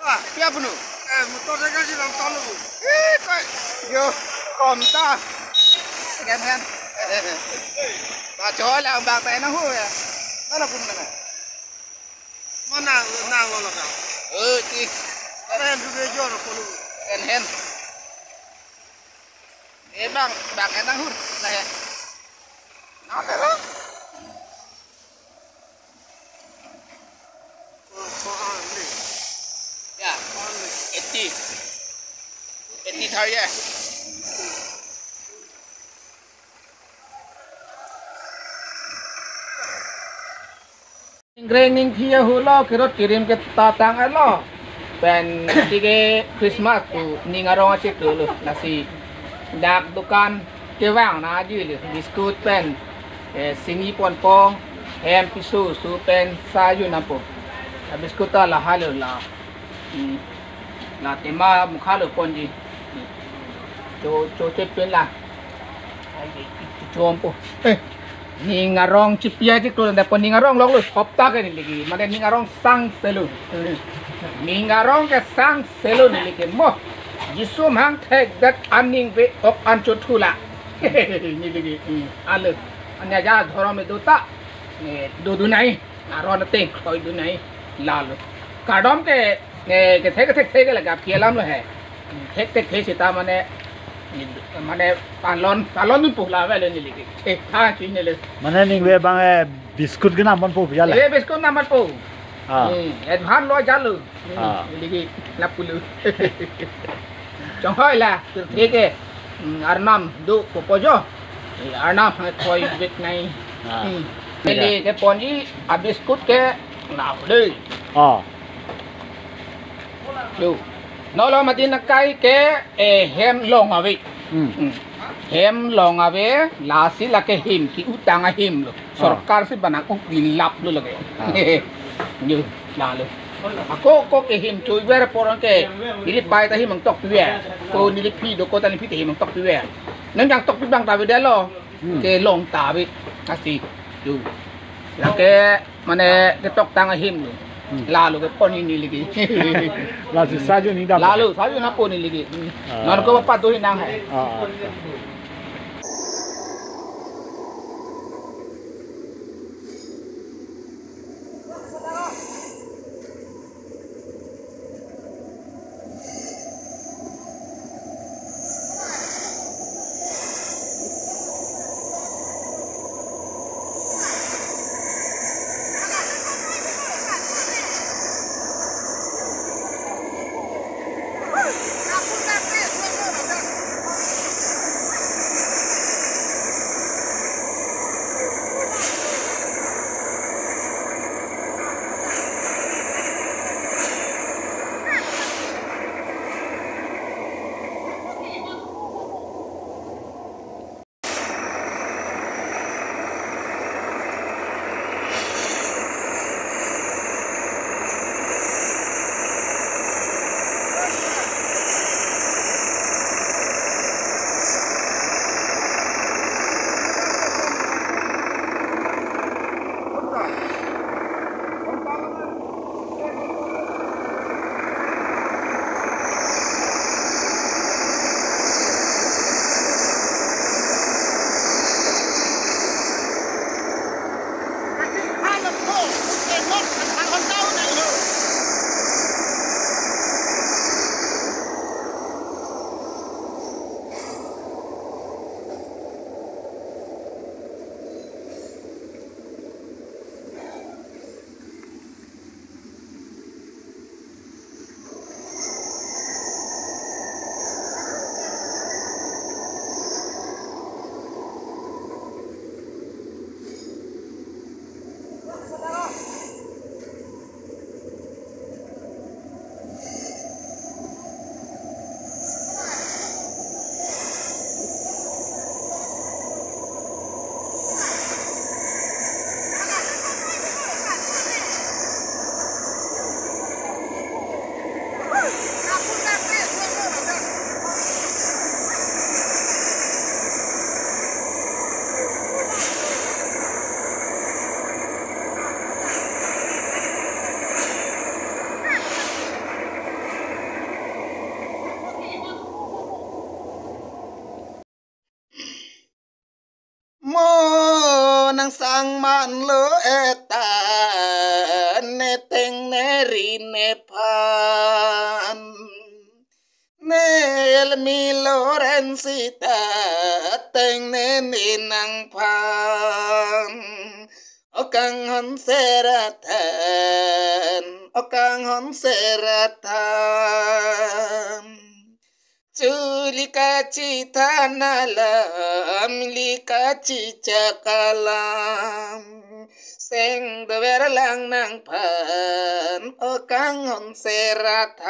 Pia bunu. Motor saya kasih dalam tolu. Kau yo komta. Kan. Ba cho là bạc tay nó hôi à. Đó là cùng này. Mana nang lo kau? Ti. Keren juga jual tolu. Hen. Bang bạc cái đang hút này. Nó thế đó. Ya, 80 thôi ya. Ingrening kia hula kirot kirim ke tatang alo. Pen tige Christmas tu ningarong cek dulu nasi dak dukan kewang na juli biskut pen singi pon pong hem pisu su pen sayu nampo. Biskut lah halu lah. La tema mukhalo ponji cho pen lah chompo ni ngarong cipia je kalau ndak pon ni ngarong long lu hopta ke ni lagi mane ni ngarong sang selu ni ngarong ke sang selu ni lagi mo jisu mang take that aning be ok an chotula ni lagi ale anya ja dhoro me dota do dunai aron te khoi dunai lal kadom ke थे लगा केलाम लो है थे सीता माने पालन भी पुहला वाले नहीं लिखी एक था चीज़ ले माने नहीं वे बांगे बिस्कुट के नाम पो पिया ले ये बिस्कुट नाम पो एडवांस लो जालू लिखी लापुलू चंगाई ला ठीक है अर्नाम दो पोपोजो अर्नाम है कोई बिक नहीं ये के पौनी अब बिस्कुट के नाम लेดูน้องเรามาดินนักไก่แกเฮมลงเอาไว้เฮมลงเอาไว้ลาสิละแกเฮมที่อุตังเฮมเลยสรการสิบนาคุกินลับเลยเลยยืนลาเลยก็แกเฮมช่วยเวรปอนแกนิริไปแต่เฮมันตกเวรก็นิริพี่ดูก็ตอนนี้พี่แต่เฮมันตกเวรนั่นยังตกพี่บางตาไปได้หรอแกลงตาไปอาศิดูแล้วแกมันแกตกตังเฮมเลยlalu ke pon ini lagi lalu saja ni dah lalu saja nak pon ini lagi nak kau apa tu hinang hai mang man lo eta ne teng ne ri ne pan nel mi Lorenzita teng ne ni nang pan okang hon seratan okang hon seratan Chulika cita nalam lika cakalam seng dewer lang nang pan okang hon seratan